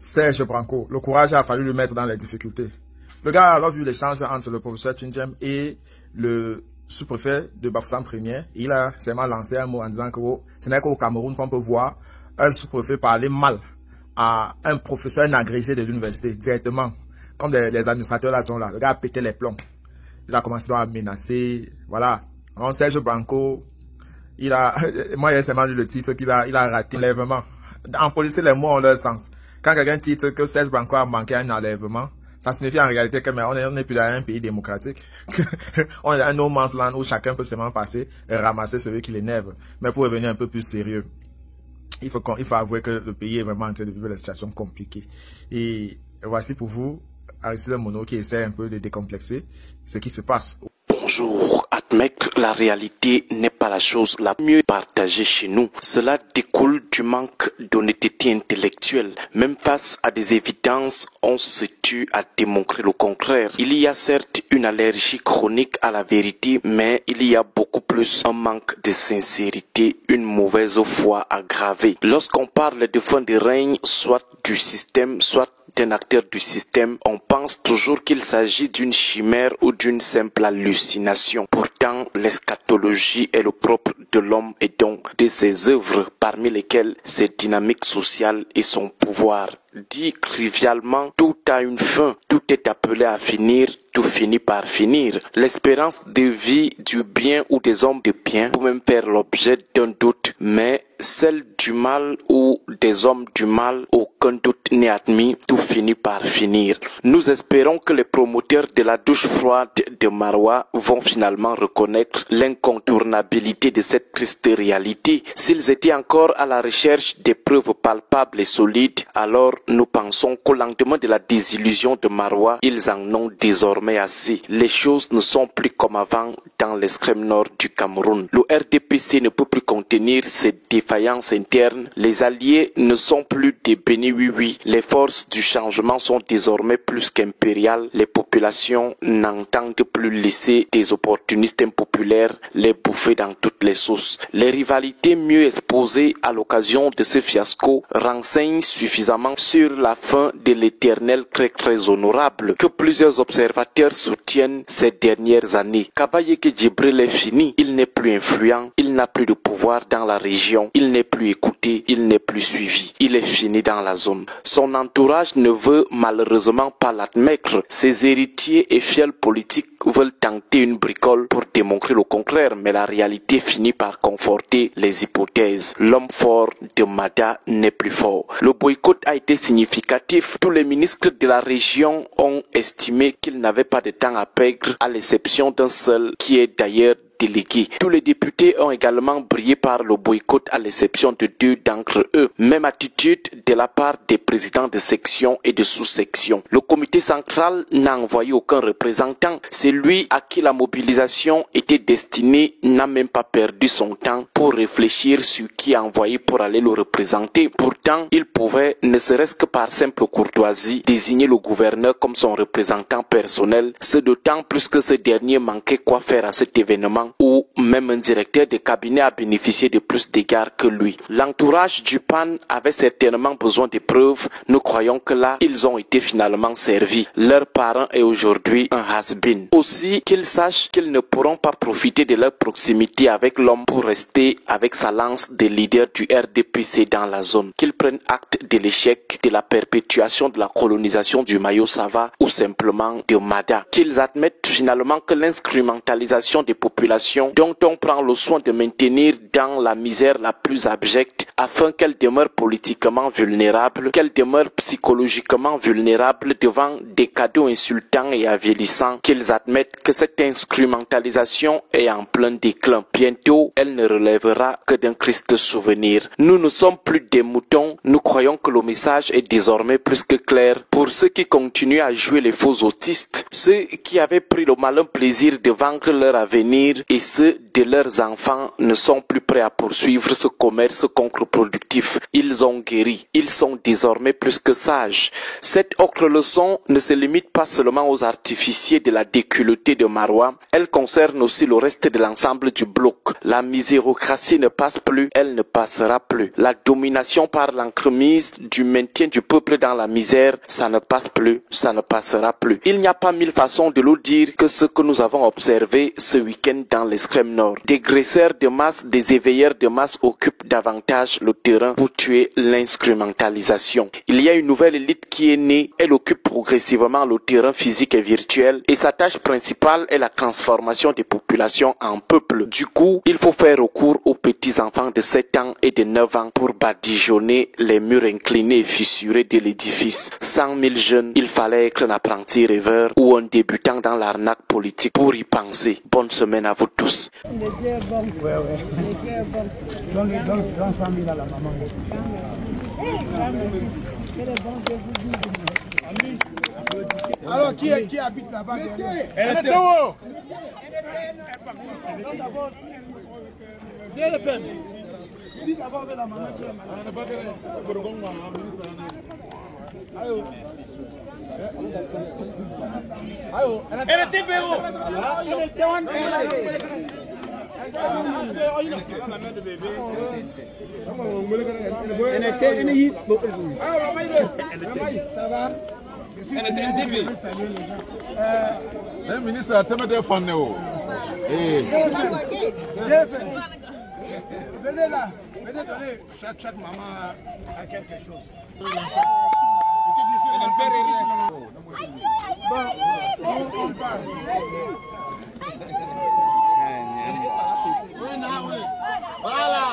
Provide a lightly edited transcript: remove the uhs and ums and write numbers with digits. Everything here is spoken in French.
Serge Branco, le courage a fallu le mettre dans les difficultés. Le gars a alors vu l'échange entre le professeur Tchindjem et le sous-préfet de Bafoussam Premier. Il a seulement lancé un mot en disant que ce n'est qu'au Cameroun qu'on peut voir un sous-préfet parler mal à un professeur, un agrégé de l'université, directement. Comme les administrateurs là sont là. Le gars a pété les plombs. Il a commencé à menacer. Voilà. Alors, Serge Branco, moi j'ai seulement lu le titre qu'il a raté l'enlèvement. En politique, les mots ont leur sens. Quand quelqu'un titre que Serge Branco a manqué un enlèvement, ça signifie en réalité que on n'est plus dans un pays démocratique. On est dans un no man's land où chacun peut seulement passer et ramasser celui qui l'énerve. Mais pour revenir un peu plus sérieux, il faut avouer que le pays est vraiment en train de vivre des situations compliquées. Et voici pour vous Aristide Mono qui essaie un peu de décomplexer ce qui se passe. Bonjour, admettre la réalité n'est pas la chose la mieux partagée chez nous. Cela découle du manque d'honnêteté intellectuelle. Même face à des évidences, on se tue à démontrer le contraire. Il y a certes une allergie chronique à la vérité, mais il y a beaucoup plus un manque de sincérité, une mauvaise foi aggravée. Lorsqu'on parle de fin de règne, soit du système, soit d'un acteur du système, on pense toujours qu'il s'agit d'une chimère ou d'une simple hallucination. Pourtant, l'eschatologie est le propre de l'homme et donc de ses œuvres, parmi lesquelles ses dynamiques sociales et son pouvoir. Dit trivialement, tout a une fin, tout est appelé à finir, tout finit par finir. L'espérance de vie du bien ou des hommes de bien peut même faire l'objet d'un doute, mais celle du mal ou des hommes du mal, aucun doute n'est admis, tout finit par finir. Nous espérons que les promoteurs de la douche froide de Maroua vont finalement reconnaître l'incontournabilité de cette triste réalité. S'ils étaient encore à la recherche des preuves palpables et solides, alors nous pensons qu'au lendemain de la désillusion de Maroua, ils en ont désormais assez. Les choses ne sont plus comme avant dans l'extrême nord du Cameroun. Le RDPC ne peut plus contenir ses défaillances internes. Les alliés ne sont plus des bénis oui-oui. Les forces du changement sont désormais plus qu'impériales. Les populations n'entendent plus laisser des opportunistes impopulaires les bouffer dans toutes les sauces. Les rivalités mieux exposées à l'occasion de ce fiasco renseignent suffisamment sur la fin de l'éternel très honorable que plusieurs observateurs soutiennent ces dernières années. Kabayeke Djibril est fini, il n'est plus influent, il n'a plus de pouvoir dans la région, il n'est plus écouté, il n'est plus suivi, il est fini dans la zone. Son entourage ne veut malheureusement pas l'admettre. Ses héritiers et fidèles politiques veulent tenter une bricole pour démontrer le contraire, mais la réalité finit par conforter les hypothèses. L'homme fort de Mada n'est plus fort. Le boycott a été significatif. Tous les ministres de la région ont estimé qu'ils n'avaient pas de temps à perdre, à l'exception d'un seul qui est d'ailleurs délégués. Tous les députés ont également brillé par le boycott à l'exception de 2 d'entre eux. Même attitude de la part des présidents de section et de sous-section. Le comité central n'a envoyé aucun représentant. Celui à qui la mobilisation était destinée n'a même pas perdu son temps pour réfléchir sur qui envoyer pour aller le représenter. Pourtant, il pouvait, ne serait-ce que par simple courtoisie, désigner le gouverneur comme son représentant personnel, ce d'autant plus que ce dernier manquait quoi faire à cet événement où même un directeur de cabinet a bénéficié de plus d'égards que lui. L'entourage du PAN avait certainement besoin de preuves. Nous croyons que là, ils ont été finalement servis. Leur parent est aujourd'hui un has-been. Aussi, qu'ils sachent qu'ils ne pourront pas profiter de leur proximité avec l'homme pour rester avec sa lance de leader du RDPC dans la zone. Qu'ils prennent acte de l'échec de la perpétuation de la colonisation du Mayo Sava ou simplement de Mada. Qu'ils admettent finalement que l'instrumentalisation des populations dont on prend le soin de maintenir dans la misère la plus abjecte afin qu'elles demeurent politiquement vulnérables, qu'elles demeurent psychologiquement vulnérables devant des cadeaux insultants et avilissants, qu'ils admettent que cette instrumentalisation est en plein déclin. Bientôt, elle ne relèvera que d'un triste souvenir. Nous ne sommes plus des moutons, nous croyons que le message est désormais plus que clair. Pour ceux qui continuent à jouer les faux autistes, ceux qui avaient pris le malin plaisir de vaincre leur avenir, et ceux de leurs enfants ne sont plus prêts à poursuivre ce commerce contre-productif. Ils ont guéri. Ils sont désormais plus que sages. Cette autre leçon ne se limite pas seulement aux artificiers de la déculottée de Marois. Elle concerne aussi le reste de l'ensemble du bloc. La misérocratie ne passe plus, elle ne passera plus. La domination par l'entremise du maintien du peuple dans la misère, ça ne passe plus, ça ne passera plus. Il n'y a pas mille façons de le dire que ce que nous avons observé ce week-end dans l'extrême nord. Des graisseurs de masse, des éveilleurs de masse occupent davantage le terrain pour tuer l'instrumentalisation. Il y a une nouvelle élite qui est née, elle occupe progressivement le terrain physique et virtuel et sa tâche principale est la transformation des populations en peuple. Du coup, il faut faire recours aux petits enfants de 7 ans et de 9 ans pour badigeonner les murs inclinés et fissurés de l'édifice. 100 000 jeunes, il fallait être un apprenti rêveur ou un débutant dans l'arnaque politique pour y penser. Bonne semaine à vous tous. Alors, qui habite là-bas? Elle est le ministre a tellement de fans. Venez là, venez donner chaque maman à quelque chose. Bon, on parle. Voilà.